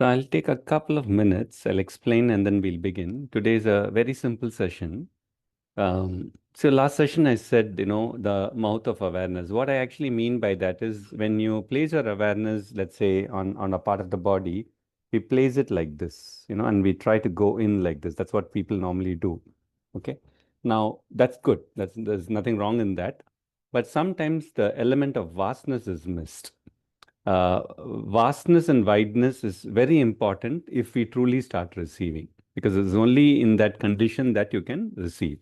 So I'll take a couple of minutes, I'll explain and then we'll begin. Today is a very simple session. So last session I said, the mouth of awareness. What I actually mean by that is when you place your awareness, let's say on a part of the body, we place it like this, and we try to go in like this. That's what people normally do. Okay. Now that's good. There's nothing wrong in that. But sometimes the element of vastness is missed. Vastness and wideness is very important if we truly start receiving, because it's only in that condition that you can receive.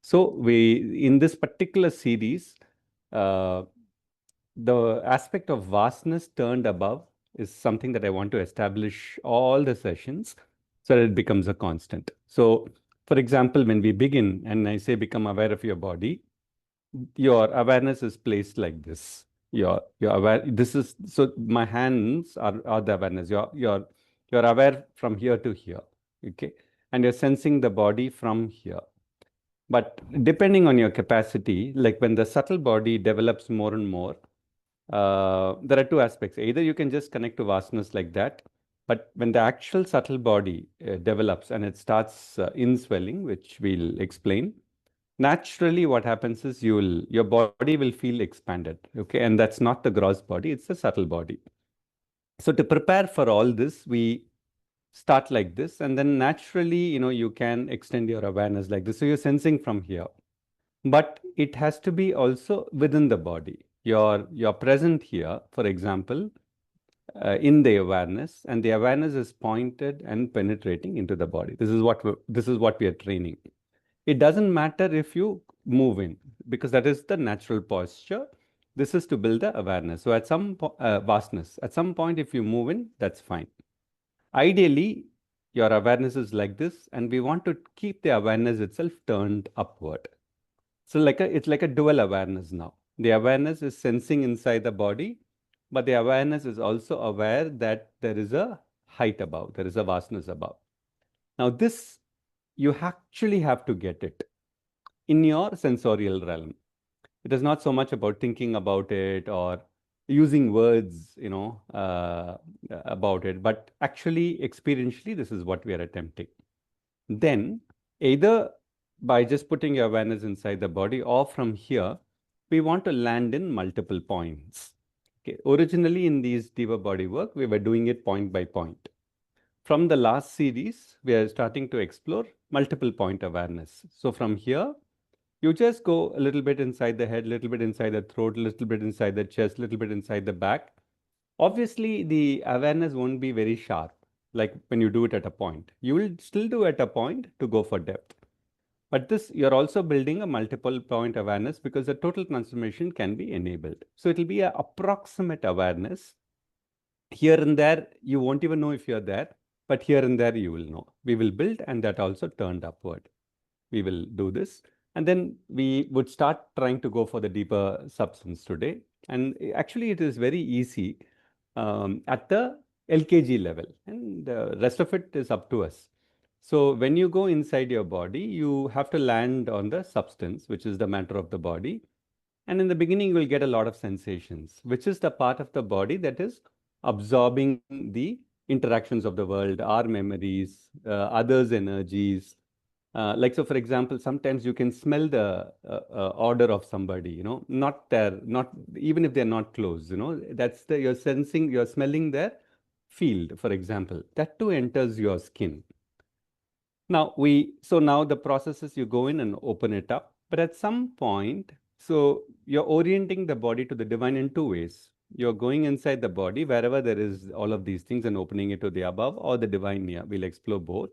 So in this particular series, uh, the aspect of vastness turned above is something that I want to establish all the sessions so that it becomes a constant. So, for example, when we begin and I say become aware of your body, your awareness is placed like this. You're aware. This is so my hands are the awareness. You're aware from here to here. Okay. And you're sensing the body from here. But depending on your capacity, like when the subtle body develops more and more, there are two aspects. Either you can just connect to vastness like that, but when the actual subtle body develops and it starts inswelling, which we'll explain, naturally what happens is your body will feel expanded. Okay, and that's not the gross body, it's the subtle body. So to prepare for all this, we start like this, and then naturally, you can extend your awareness like this. So you're sensing from here, but it has to be also within the body. You're present here, for example, in the awareness, and the awareness is pointed and penetrating into the body. This is what we are training. It doesn't matter if you move in, because that is the natural posture. This is to build the awareness. So at some vastness, at some point, if you move in, that's fine. Ideally, your awareness is like this, and we want to keep the awareness itself turned upward. So it's like a dual awareness now. The awareness is sensing inside the body, but the awareness is also aware that there is a height above, there is a vastness above. Now, this you actually have to get it in your sensorial realm. It is not so much about thinking about it or using words, about it, but actually experientially, this is what we are attempting. Then, either by just putting your awareness inside the body or from here, we want to land in multiple points. Okay. Originally, in these deeper body work, we were doing it point by point. From the last series, we are starting to explore multiple point awareness. So from here, you just go a little bit inside the head, a little bit inside the throat, a little bit inside the chest, a little bit inside the back. Obviously, the awareness won't be very sharp, like when you do it at a point. You will still do at a point to go for depth. But this, you're also building a multiple point awareness because the total transformation can be enabled. So it'll be an approximate awareness. Here and there, you won't even know if you're there, but here and there, you will know. We will build, and that also turned upward. We will do this. And then we would start trying to go for the deeper substance today. And actually, it is very easy at the LKG level, and the rest of it is up to us. So when you go inside your body, you have to land on the substance, which is the matter of the body. And in the beginning, you will get a lot of sensations, which is the part of the body that is absorbing the interactions of the world, our memories, others' energies. Like, so for example, sometimes you can smell the odor of somebody, not there, not even if they're not close, that's you're sensing, you're smelling their field, for example. That too enters your skin. So now the process is you go in and open it up. But at some point, so you're orienting the body to the divine in two ways. You're going inside the body, wherever there is all of these things, and opening it to the above or the divine near. We'll explore both.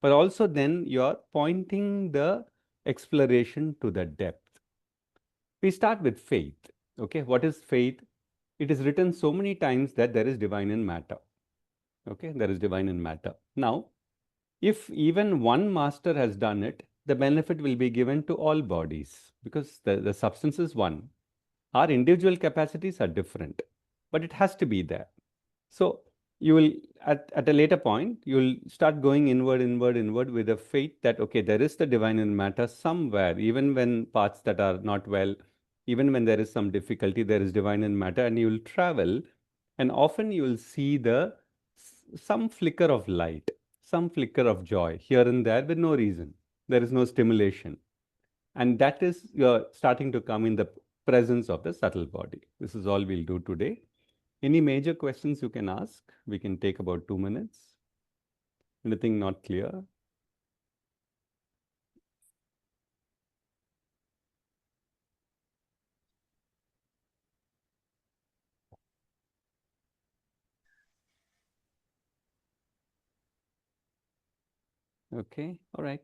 But also then you're pointing the exploration to the depth. We start with faith. Okay, what is faith? It is written so many times that there is divine in matter. Okay, there is divine in matter. Now, if even one master has done it, the benefit will be given to all bodies because the substance is one. Our individual capacities are different, but it has to be there. So you will, at a later point, you'll start going inward, inward, inward with a faith that, okay, there is the divine in matter somewhere, even when parts that are not well, even when there is some difficulty, there is divine in matter, and you'll travel. And often you will see some flicker of light, some flicker of joy here and there with no reason. There is no stimulation. And that is you're starting to come in the presence of the subtle body. This is all we'll do today. Any major questions you can ask? We can take about 2 minutes. Anything not clear? Okay, all right.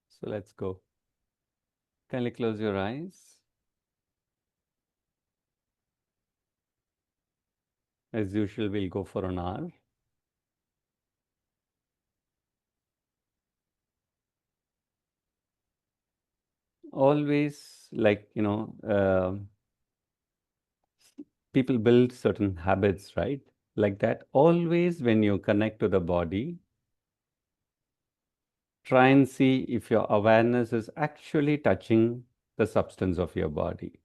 So let's go. Kindly close your eyes. As usual, we'll go for an hour. Always, like, people build certain habits, right? Like that. Always, when you connect to the body, try and see if your awareness is actually touching the substance of your body.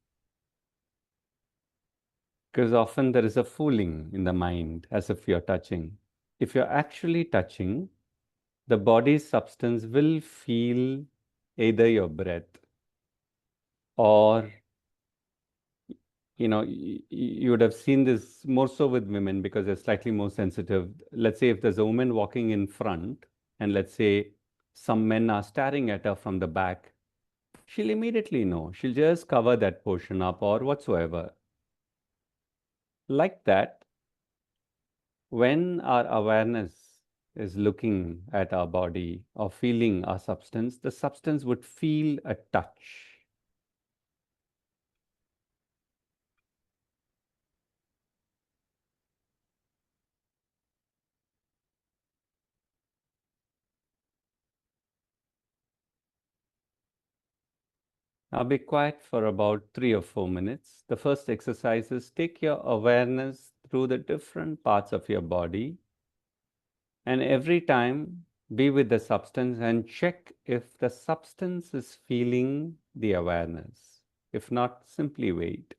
Because often there is a fooling in the mind as if you're touching. If you're actually touching, the body's substance will feel either your breath or, you would have seen this more so with women because they're slightly more sensitive. Let's say if there's a woman walking in front, and let's say some men are staring at her from the back, she'll immediately know. She'll just cover that portion up or whatsoever. Like that, when our awareness is looking at our body or feeling our substance, the substance would feel a touch. Now be quiet for about 3 or 4 minutes. The first exercise is take your awareness through the different parts of your body, and every time be with the substance and check if the substance is feeling the awareness. If not, simply wait.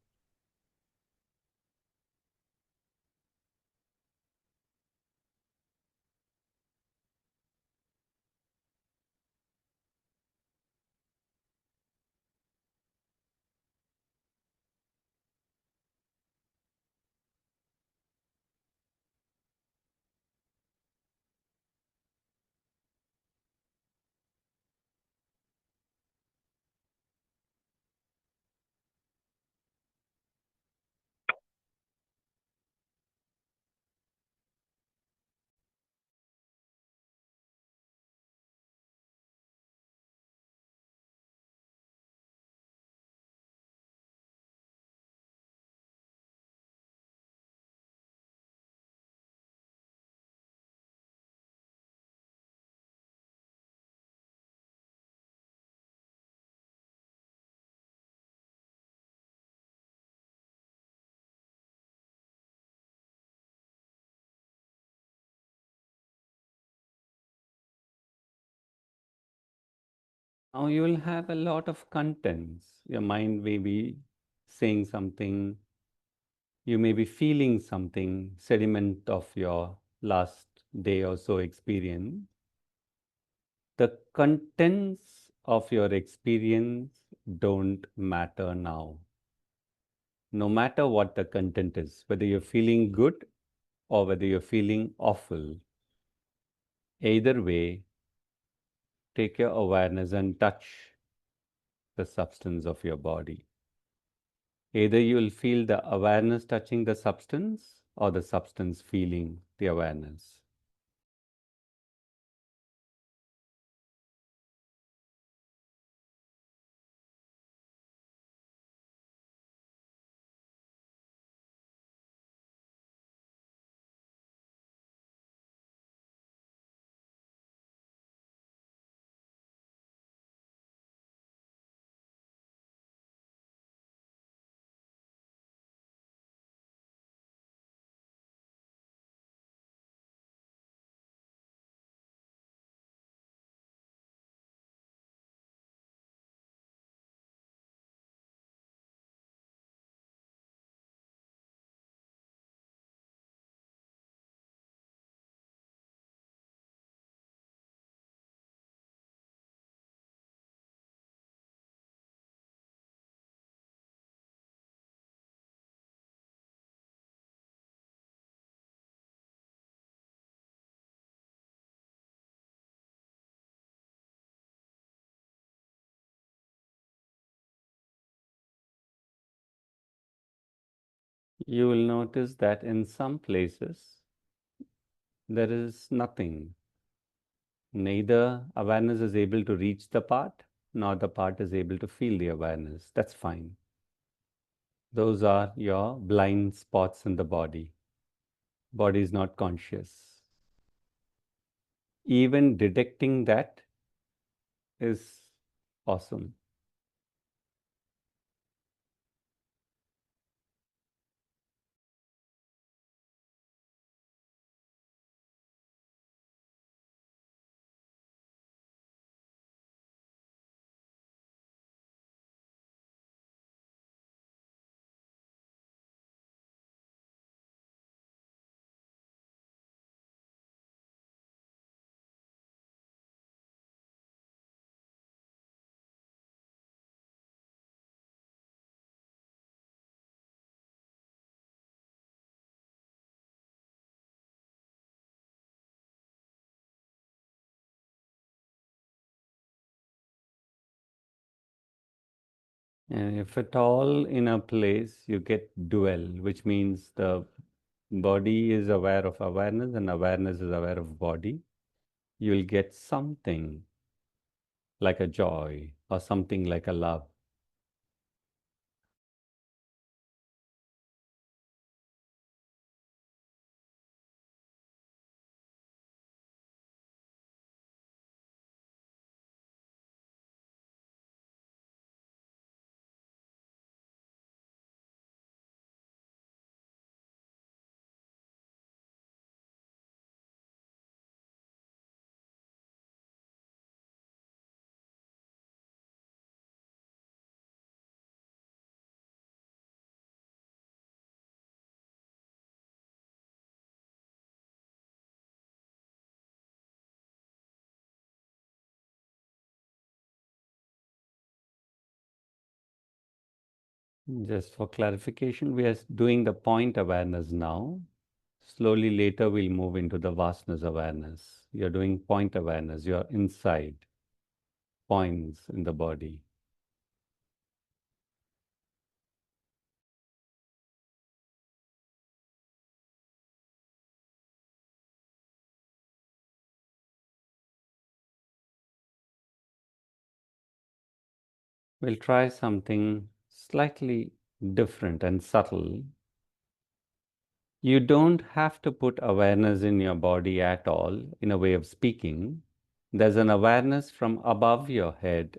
Now you will have a lot of contents. Your mind may be saying something, you may be feeling something, sediment of your last day or so experience. The contents of your experience don't matter now. No matter what the content is, whether you're feeling good or whether you're feeling awful, either way, take your awareness and touch the substance of your body. Either you will feel the awareness touching the substance or the substance feeling the awareness. You will notice that in some places there is nothing. Neither awareness is able to reach the part, nor the part is able to feel the awareness. That's fine. Those are your blind spots in the body. Body is not conscious. Even detecting that is awesome. And if at all in a place you get dual, which means the body is aware of awareness and awareness is aware of body, you'll get something like a joy or something like a love. Just for clarification, we are doing the point awareness now. Slowly later, we'll move into the vastness awareness. You're doing point awareness, you're inside points in the body. We'll try something slightly different and subtle. You don't have to put awareness in your body at all, in a way of speaking. There's an awareness from above your head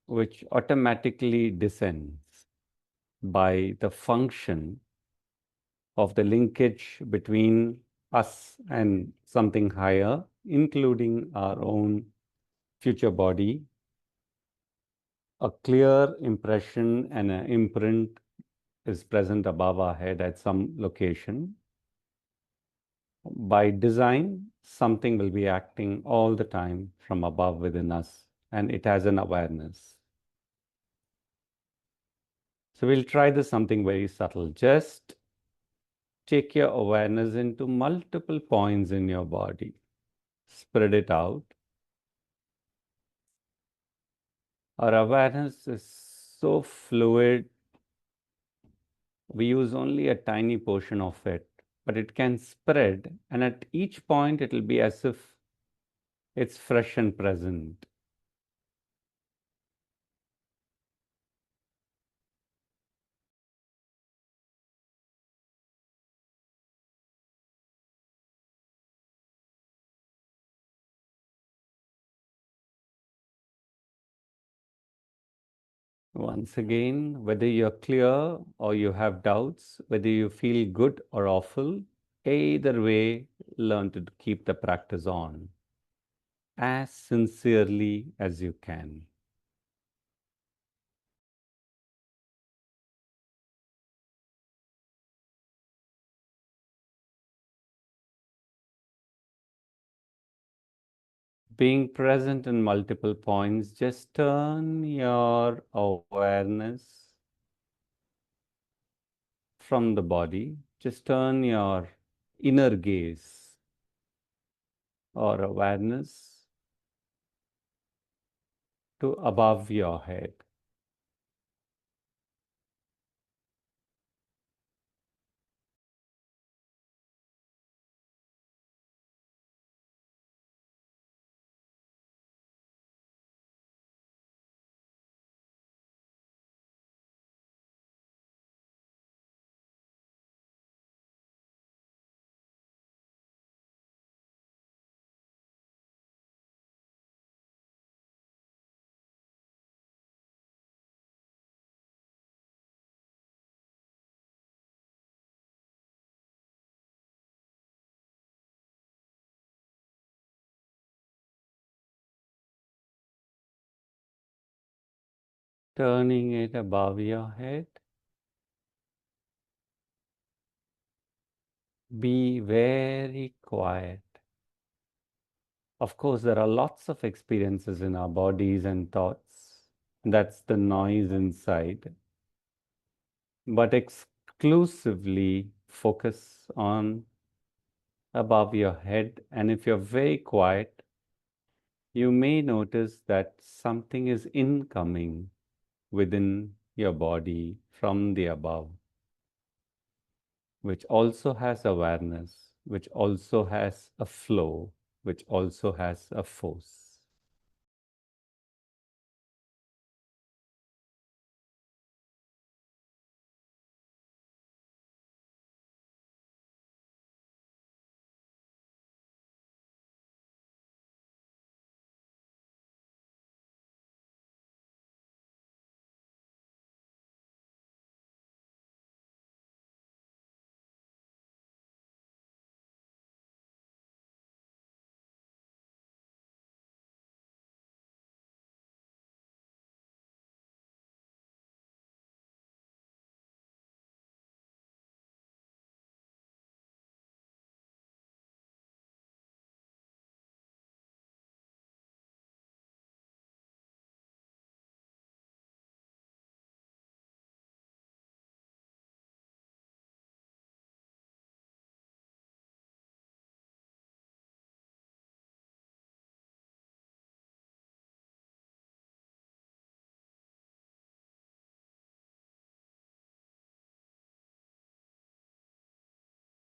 which automatically descends by the function of the linkage between us and something higher, including our own future body. A clear impression and an imprint is present above our head at some location. By design, something will be acting all the time from above within us, and it has an awareness. So we'll try this something very subtle. Just take your awareness into multiple points in your body. Spread it out. Our awareness is so fluid, we use only a tiny portion of it, but it can spread, and at each point, it will be as if it's fresh and present. Once again, whether you're clear or you have doubts, whether you feel good or awful, either way, learn to keep the practice on as sincerely as you can. Being present in multiple points, just turn your awareness from the body, just turn your inner gaze or awareness to above your head. turning it above your head. Be very quiet. Of course, there are lots of experiences in our bodies and thoughts. That's the noise inside. But exclusively focus on above your head. And if you're very quiet, you may notice that something is incoming within your body from the above, which also has awareness, which also has a flow, which also has a force.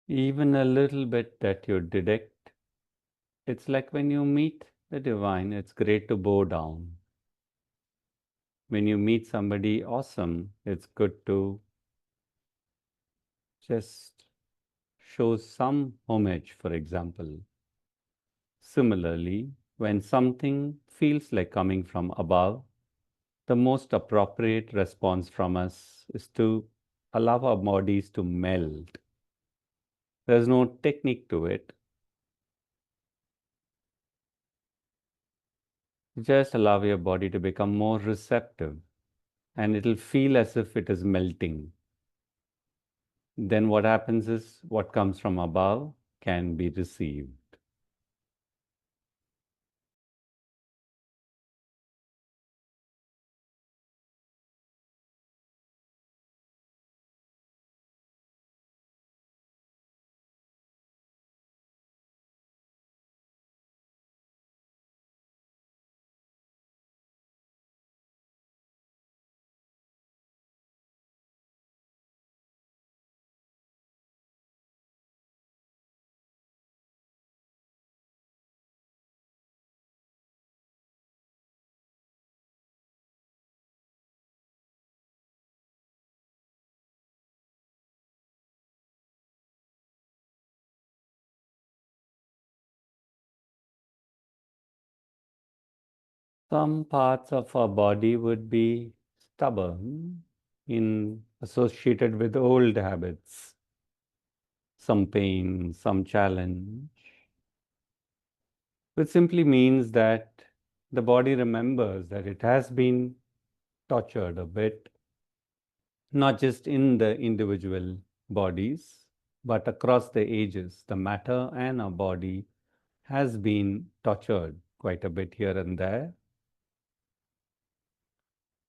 Even a little bit that you detect, it's like when you meet the divine, it's great to bow down. When you meet somebody awesome, it's good to just show some homage, for example. Similarly, when something feels like coming from above, the most appropriate response from us is to allow our bodies to melt. There's no technique to it. Just allow your body to become more receptive, and it'll feel as if it is melting. Then what happens is what comes from above can be received. Some parts of our body would be stubborn associated with old habits, some pain, some challenge, which simply means that the body remembers that it has been tortured a bit, not just in the individual bodies, but across the ages. The matter and our body has been tortured quite a bit here and there.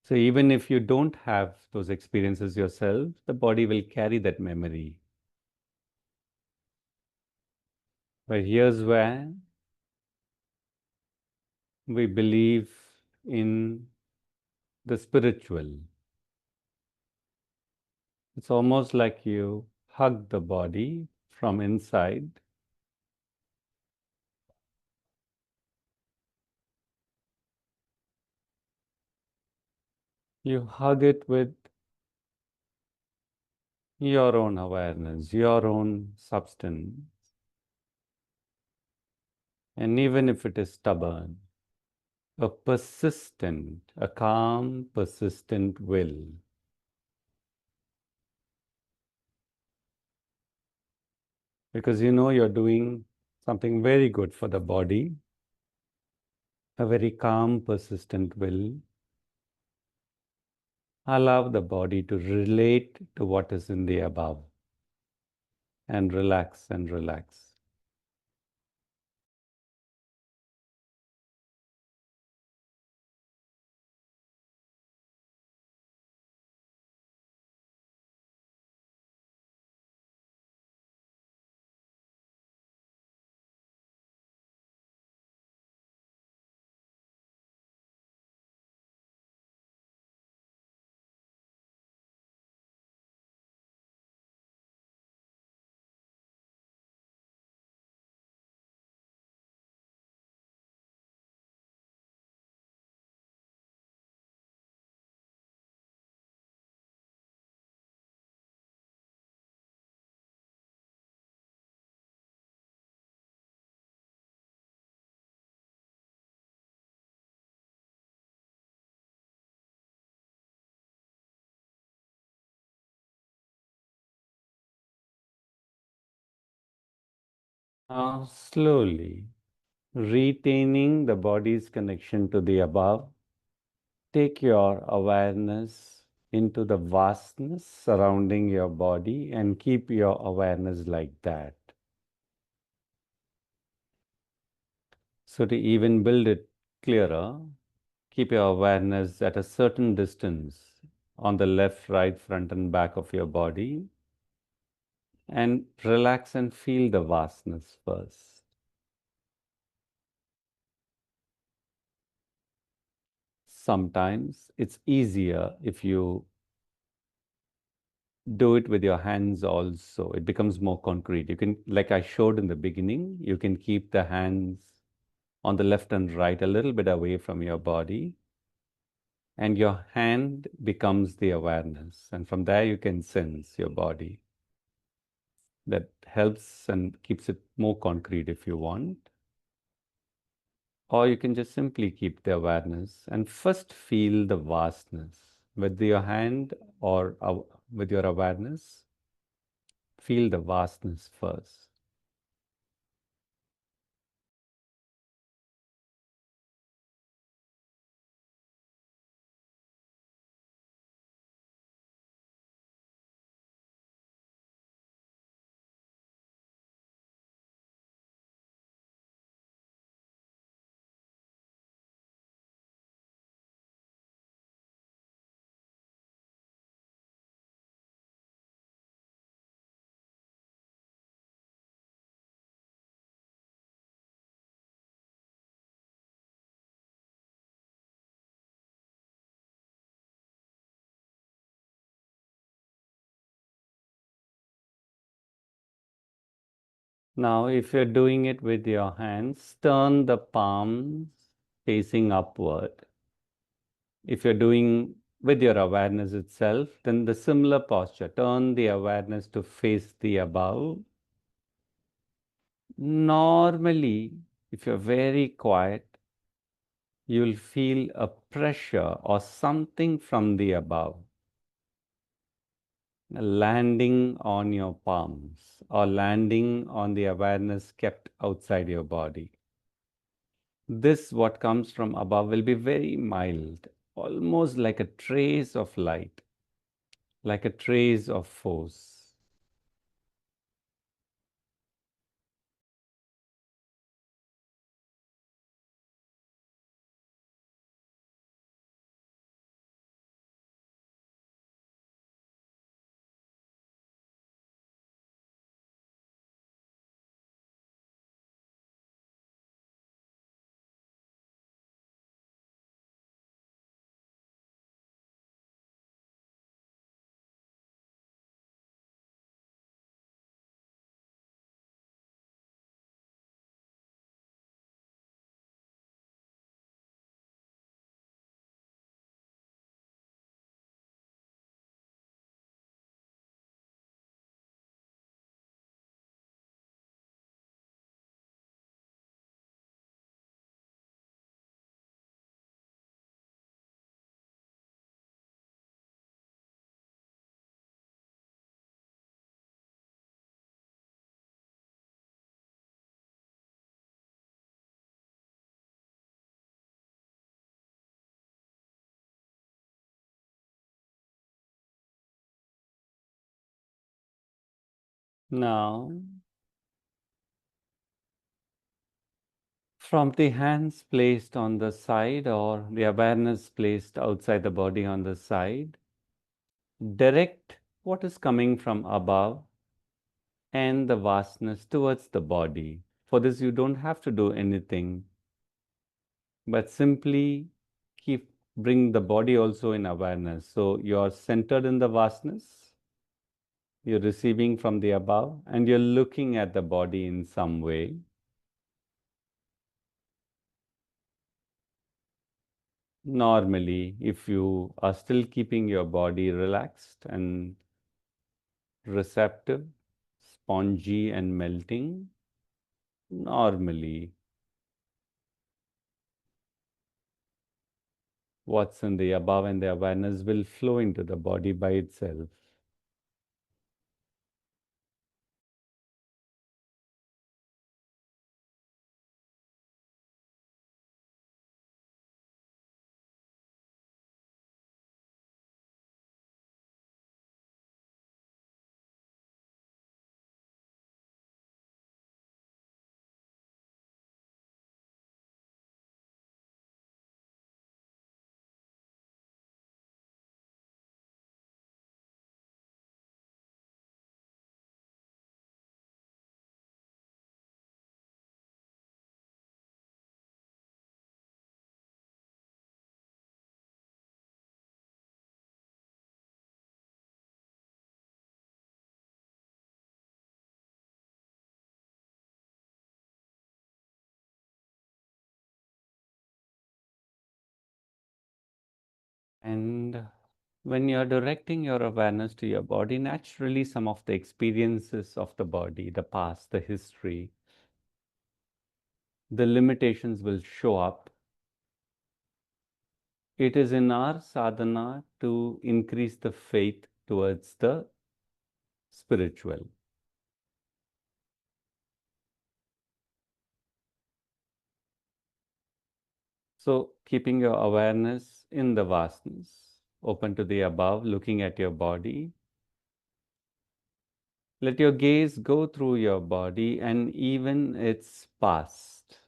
So even if you don't have those experiences yourself, the body will carry that memory. But here's where we believe in the spiritual. It's almost like you hug the body from inside. You hug it with your own awareness, your own substance. And even if it is stubborn, a calm, persistent will. Because you know you're doing something very good for the body, a very calm, persistent will. Allow the body to relate to what is in the above and relax and relax. Now, slowly, retaining the body's connection to the above, take your awareness into the vastness surrounding your body and keep your awareness like that. So, to even build it clearer, keep your awareness at a certain distance on the left, right, front, and back of your body and relax and feel the vastness first. Sometimes it's easier if you do it with your hands also. It becomes more concrete. You can, like I showed in the beginning, you can keep the hands on the left and right a little bit away from your body, and your hand becomes the awareness. And from there, you can sense your body. That helps and keeps it more concrete if you want. Or you can just simply keep the awareness and first feel the vastness with your hand or with your awareness. Feel the vastness first. Now, if you're doing it with your hands, turn the palms facing upward. If you're doing with your awareness itself, then the similar posture, turn the awareness to face the above. Normally, if you're very quiet, you'll feel a pressure or something from the above landing on your palms or landing on the awareness kept outside your body. This, what comes from above, will be very mild, almost like a trace of light, like a trace of force. Now, from the hands placed on the side or the awareness placed outside the body on the side, direct what is coming from above and the vastness towards the body. For this, you don't have to do anything, but simply keep bring the body also in awareness. So you're centered in the vastness, you're receiving from the above, and you're looking at the body in some way. Normally, if you are still keeping your body relaxed and receptive, spongy and melting, normally what's in the above and the awareness will flow into the body by itself. And when you're directing your awareness to your body, naturally some of the experiences of the body, the past, the history, the limitations will show up. It is in our sadhana to increase the faith towards the spiritual. So, keeping your awareness in the vastness, open to the above, looking at your body. Let your gaze go through your body and even its past,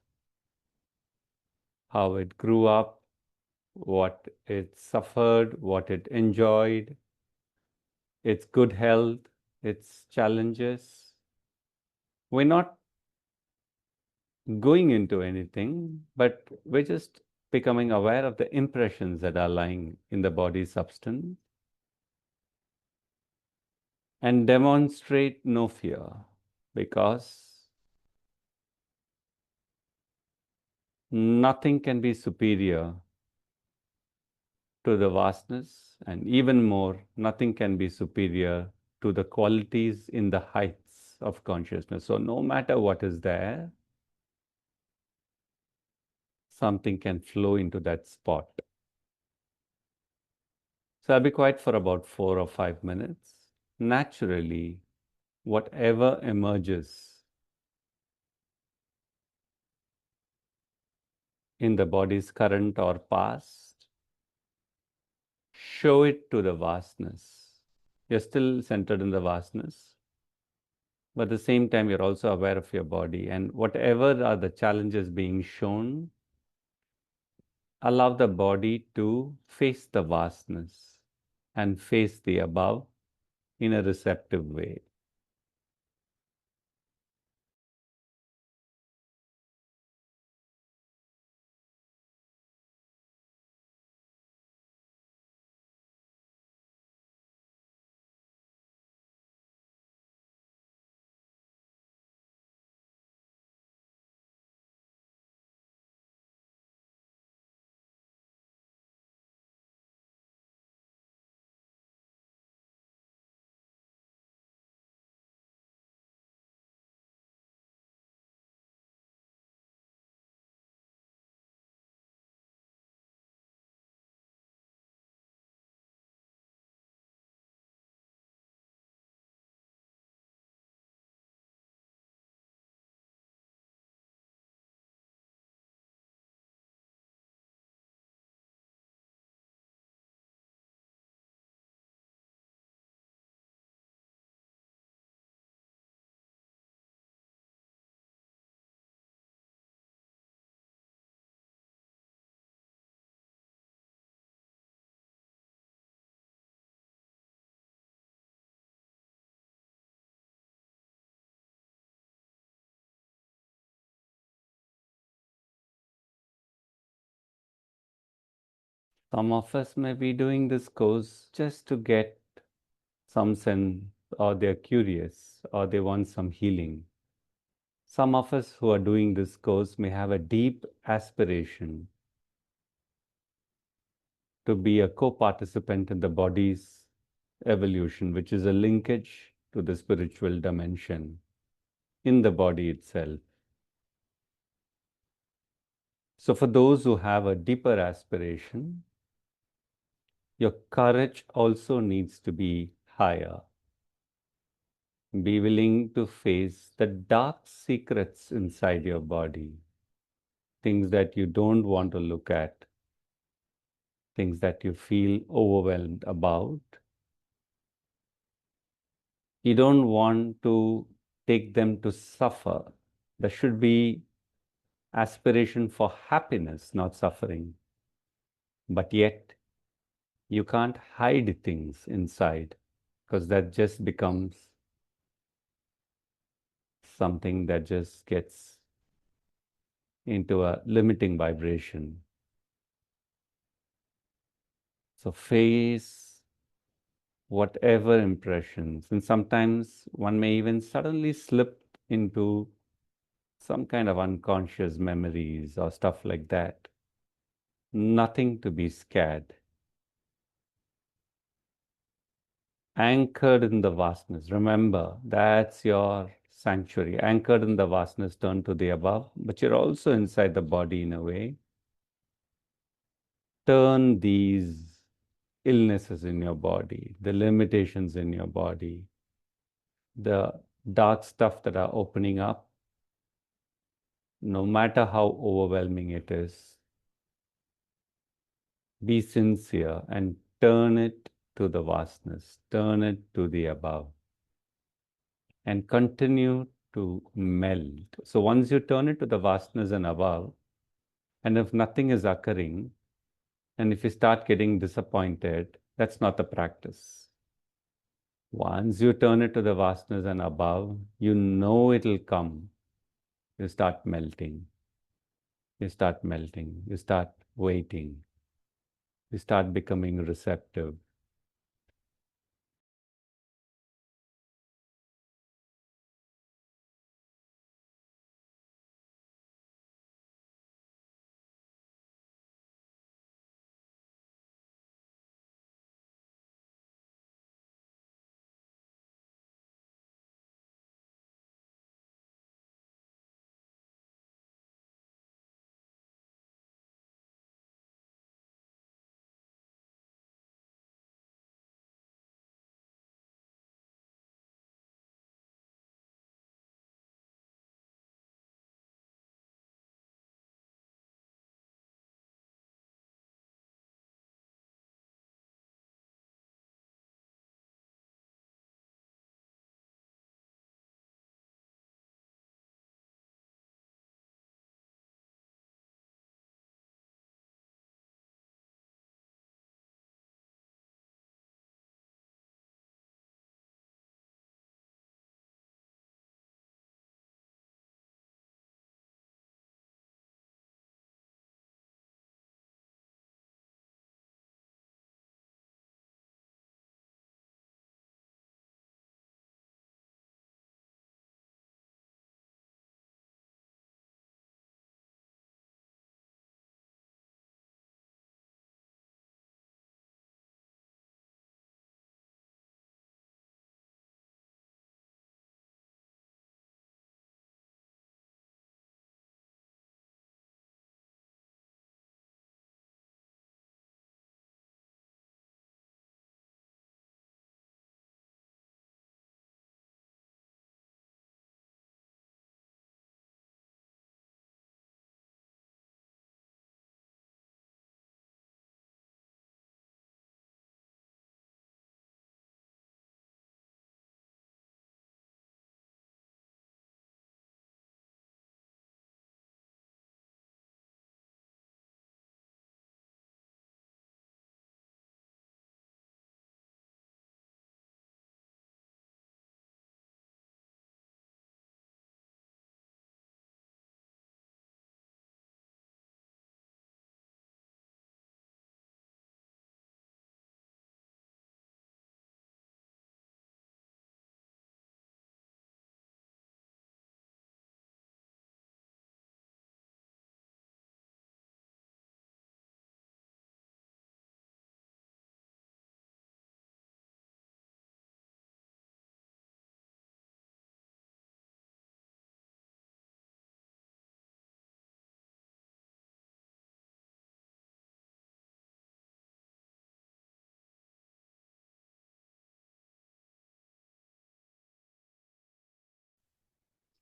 how it grew up, what it suffered, what it enjoyed, its good health, its challenges. We're not going into anything, but we're just becoming aware of the impressions that are lying in the body substance and demonstrate no fear because nothing can be superior to the vastness, and even more, nothing can be superior to the qualities in the heights of consciousness. So, no matter what is there, something can flow into that spot. So, I'll be quiet for about 4 or 5 minutes. Naturally, whatever emerges in the body's current or past, show it to the vastness. You're still centered in the vastness, but at the same time, you're also aware of your body. And whatever are the challenges being shown, allow the body to face the vastness and face the above in a receptive way. Some of us may be doing this course just to get some sense, or they're curious, or they want some healing. Some of us who are doing this course may have a deep aspiration to be a co-participant in the body's evolution, which is a linkage to the spiritual dimension in the body itself. So for those who have a deeper aspiration, your courage also needs to be higher. Be willing to face the dark secrets inside your body, things that you don't want to look at, things that you feel overwhelmed about. You don't want to take them to suffer. There should be aspiration for happiness, not suffering. But yet, you can't hide things inside, because that just becomes something that just gets into a limiting vibration. So face whatever impressions, and sometimes one may even suddenly slip into some kind of unconscious memories or stuff like that. Nothing to be scared. Anchored in the vastness. Remember, that's your sanctuary. Anchored in the vastness, turn to the above, but you're also inside the body in a way. Turn these illnesses in your body, the limitations in your body, the dark stuff that are opening up, no matter how overwhelming it is, be sincere and turn it to the vastness, turn it to the above, and continue to melt. So once you turn it to the vastness and above, and if nothing is occurring, and if you start getting disappointed, that's not the practice. Once you turn it to the vastness and above, you know it'll come. You start melting. You start melting. You start waiting. You start becoming receptive.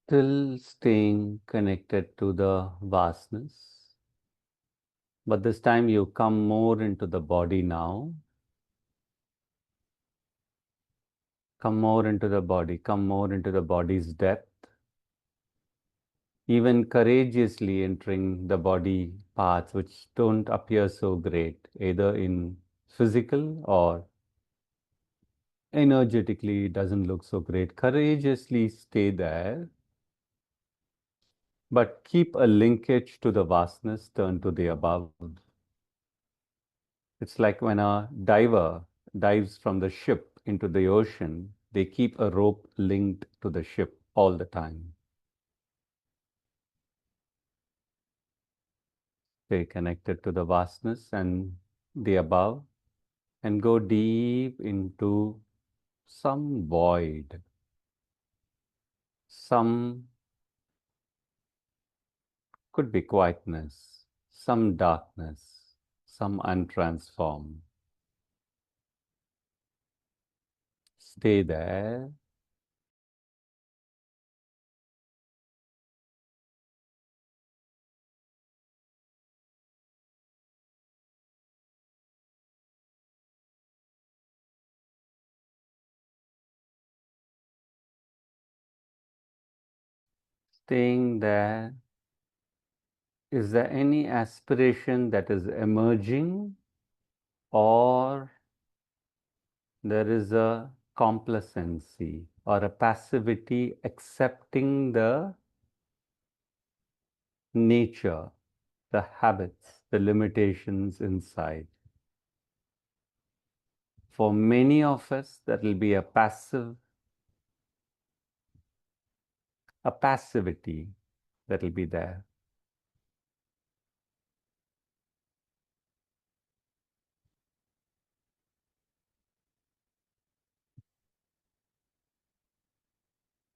Still staying connected to the vastness, but this time you come more into the body now. Come more into the body, come more into the body's depth, even courageously entering the body parts which don't appear so great, either in physical or energetically doesn't look so great. Courageously stay there, but keep a linkage to the vastness, turn to the above. It's like when a diver dives from the ship into the ocean, they keep a rope linked to the ship all the time. Stay connected to the vastness and the above, and go deep into some void, some could be quietness, some darkness, some untransformed. Stay there. Staying there. Is there any aspiration that is emerging, or there is a complacency or a passivity accepting the nature, the habits, the limitations inside? For many of us, that will be a passivity that will be there.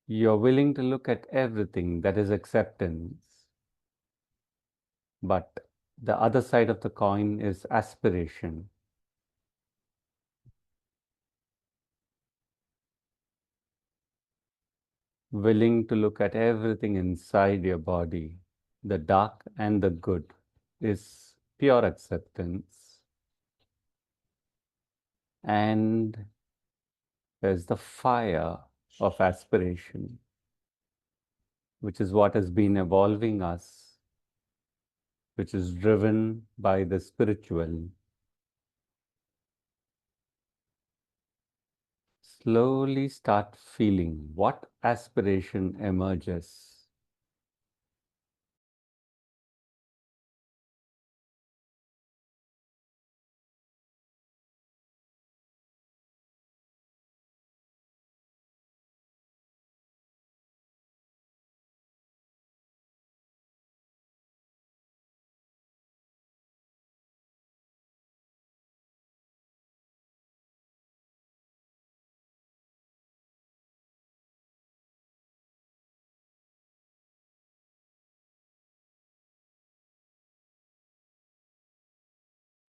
You're willing to look at everything, that is acceptance. But the other side of the coin is aspiration. Willing to look at everything inside your body, the dark and the good, is pure acceptance. And there's the fire of aspiration, which is what has been evolving us, which is driven by the spiritual. Slowly start feeling what aspiration emerges.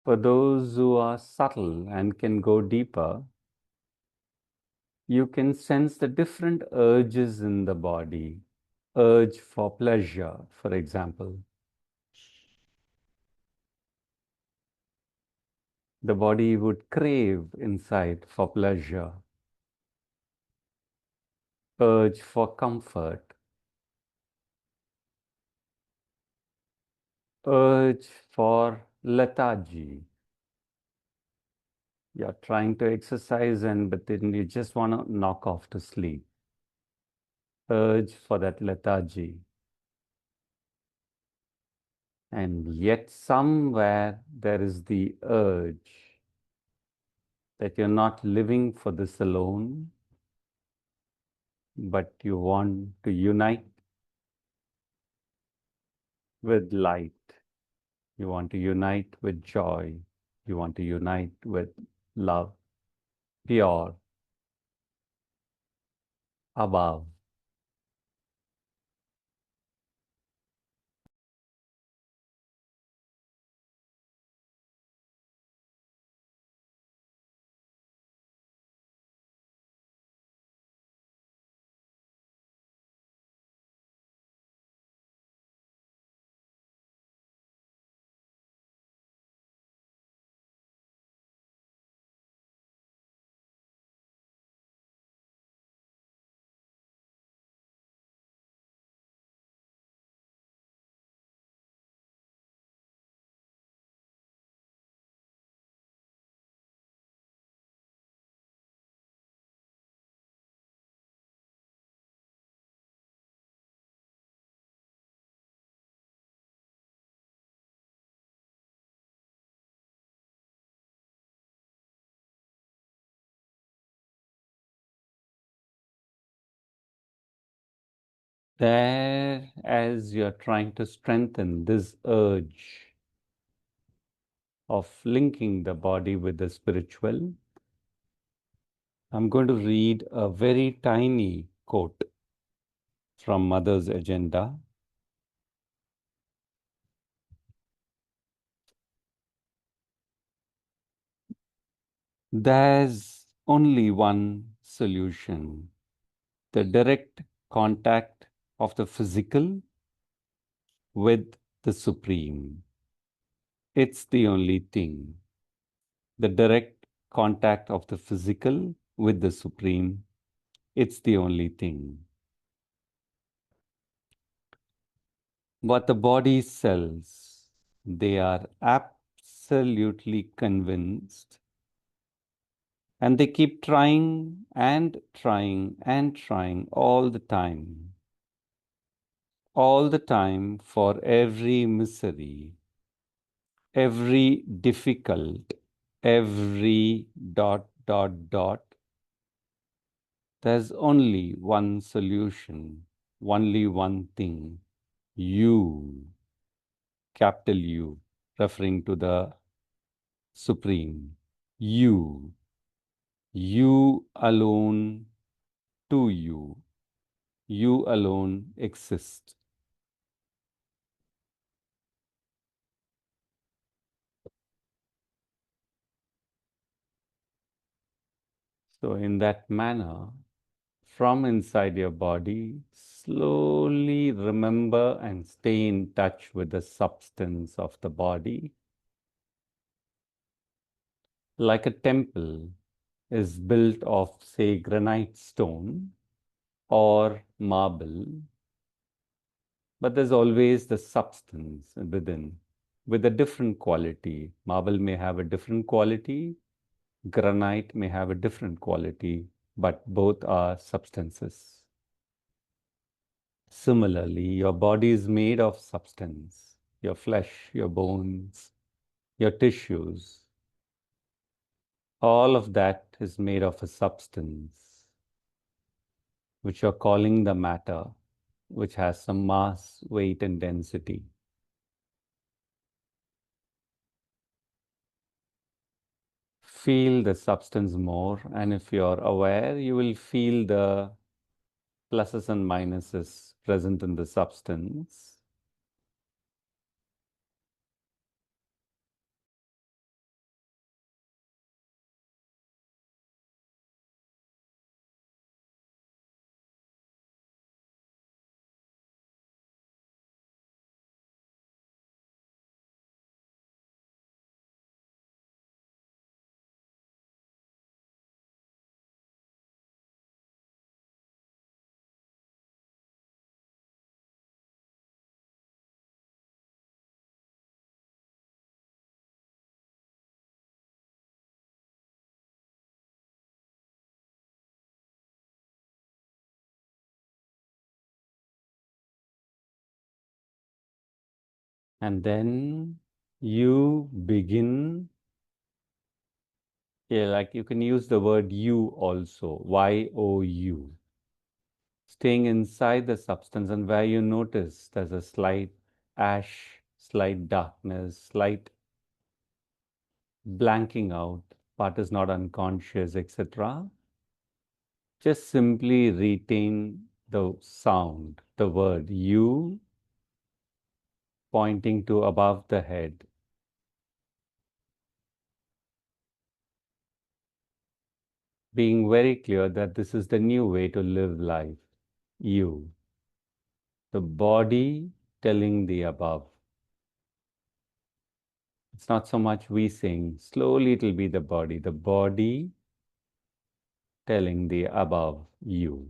For those who are subtle and can go deeper, you can sense the different urges in the body. Urge for pleasure, for example. The body would crave inside for pleasure. Urge for comfort. Urge for lethargy. You're trying to exercise but then you just want to knock off to sleep. Urge for that lethargy. And yet somewhere there is the urge that you're not living for this alone, but you want to unite with light. You want to unite with joy. You want to unite with love, pure, above. There, as you're trying to strengthen this urge of linking the body with the spiritual, I'm going to read a very tiny quote from Mother's Agenda. There's only one solution: the direct contact of the physical with the Supreme. It's the only thing. The direct contact of the physical with the Supreme. It's the only thing. What the body cells, they are absolutely convinced, and they keep trying and trying and trying all the time for every misery, every difficult, every dot. There's only one solution, only one thing: you, capital U, referring to the Supreme. You alone, to you alone exist. So, in that manner, from inside your body, slowly remember and stay in touch with the substance of the body. Like a temple is built of, say, granite stone or marble, but there's always the substance within with a different quality. Marble may have a different quality, granite may have a different quality, but both are substances. Similarly, your body is made of substance, your flesh, your bones, your tissues. All of that is made of a substance, which you're calling the matter, which has some mass, weight, and density. Feel the substance more, and if you're aware, you will feel the pluses and minuses present in the substance. And then you begin, yeah, like you can use the word you also, Y-O-U, staying inside the substance, and where you notice there's a slight ash, slight darkness, slight blanking out, part is not unconscious, etc. Just simply retain the sound, the word you pointing to above the head. Being very clear that this is the new way to live life. You, the body telling the above. It's not so much we saying, slowly it will be the body telling the above you.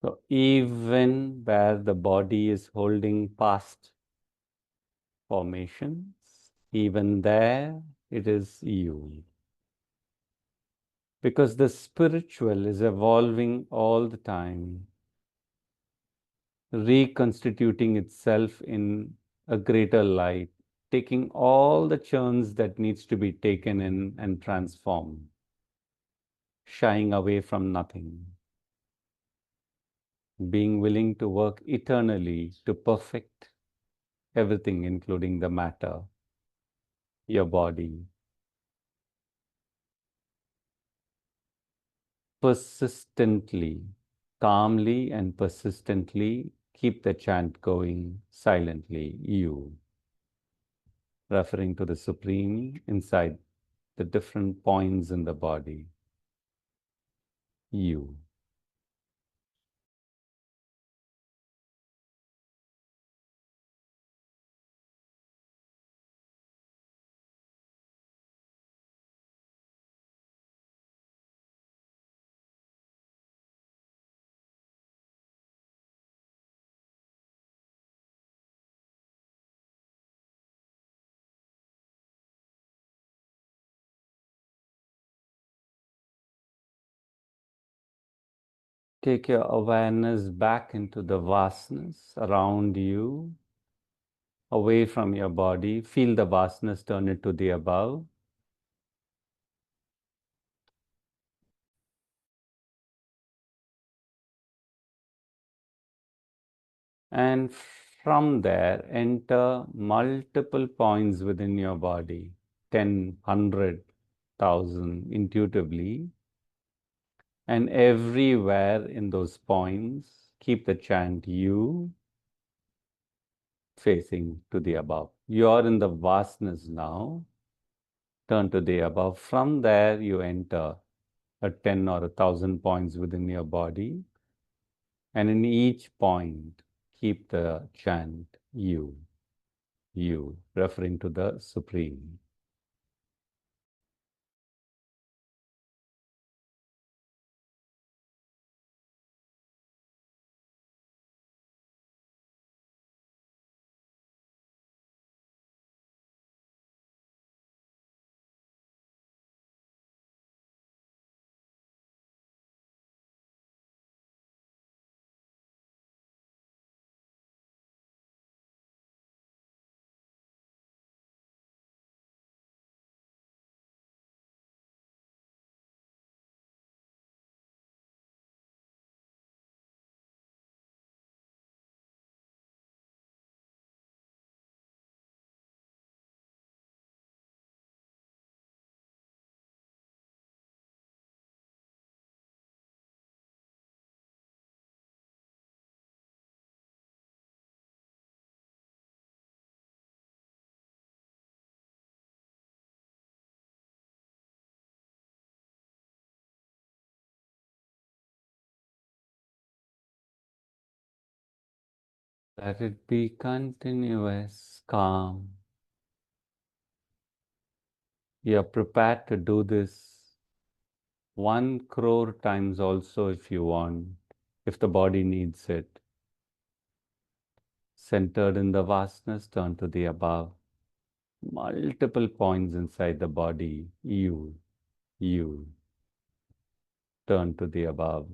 So even where the body is holding past formations, even there it is you. Because the spiritual is evolving all the time, reconstituting itself in a greater light, taking all the churns that needs to be taken in and transformed, shying away from nothing, being willing to work eternally to perfect everything, including the matter, your body. Persistently, calmly and persistently keep the chant going silently, you, referring to the Supreme inside the different points in the body, you. Take your awareness back into the vastness around you, away from your body. Feel the vastness, turn it to the above. And from there, enter multiple points within your body, 10, 100,000 intuitively. And everywhere in those points, keep the chant you facing to the above. You are in the vastness now. Turn to the above. From there, you enter a 10 or 1,000 points within your body. And in each point, keep the chant you, referring to the Supreme. Let it be continuous, calm. You are prepared to do this 1 crore times also if you want, if the body needs it. Centered in the vastness, turn to the above. Multiple points inside the body, you, turn to the above.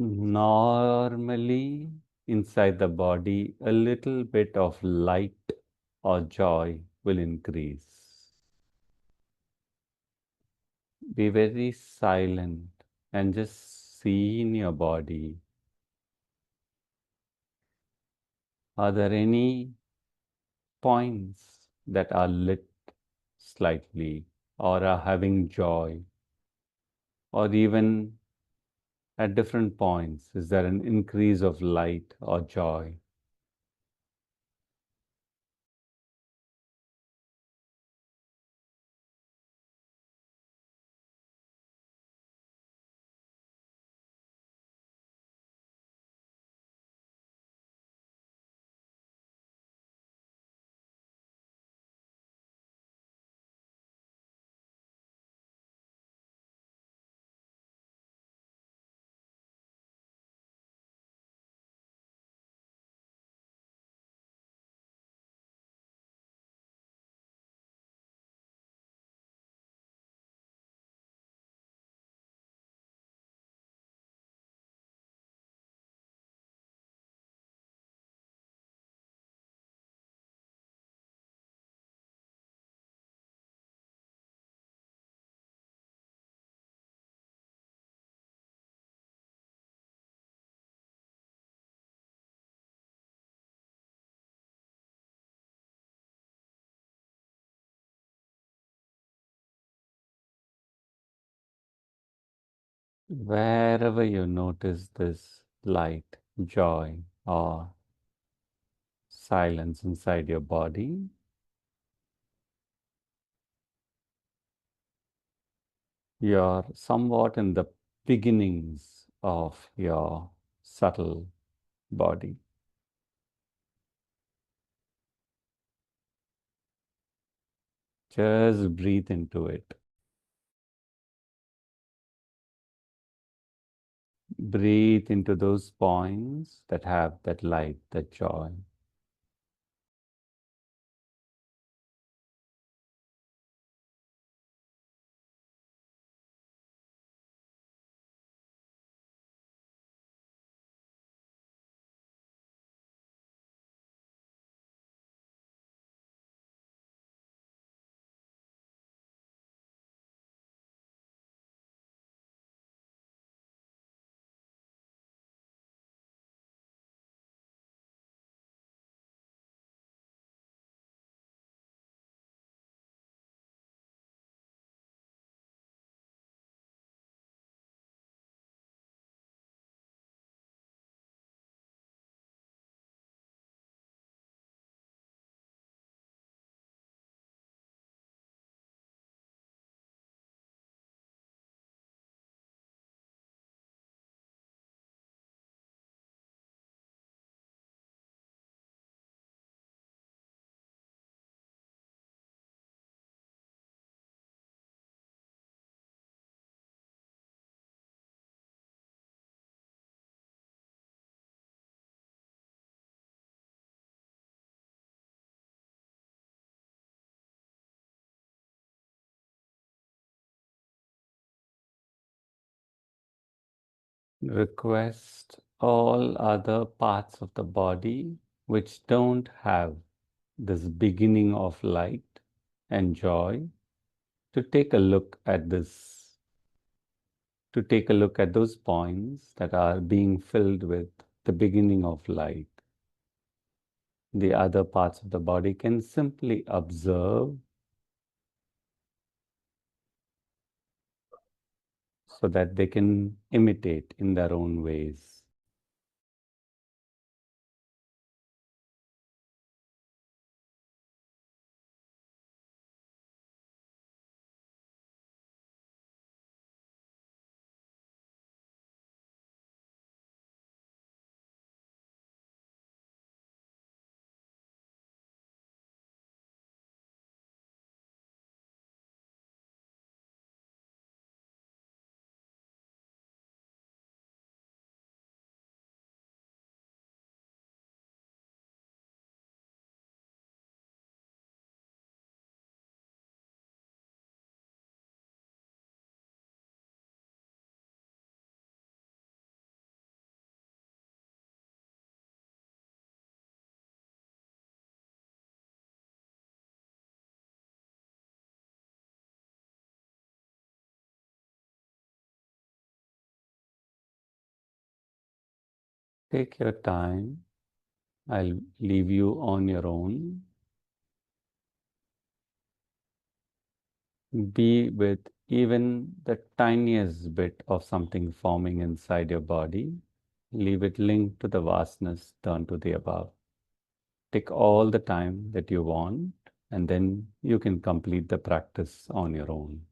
Normally, inside the body, a little bit of light or joy will increase. Be very silent and just see in your body. Are there any points that are lit slightly or are having joy, or even at different points, is there an increase of light or joy? Wherever you notice this light, joy, or silence inside your body, you're somewhat in the beginnings of your subtle body. Just breathe into it. Breathe into those points that have that light, that joy. Request all other parts of the body which don't have this beginning of light and joy to take a look at this, to take a look at those points that are being filled with the beginning of light. The other parts of the body can simply observe so that they can imitate in their own ways. Take your time. I'll leave you on your own. Be with even the tiniest bit of something forming inside your body. Leave it linked to the vastness, turn to the above. Take all the time that you want, and then you can complete the practice on your own.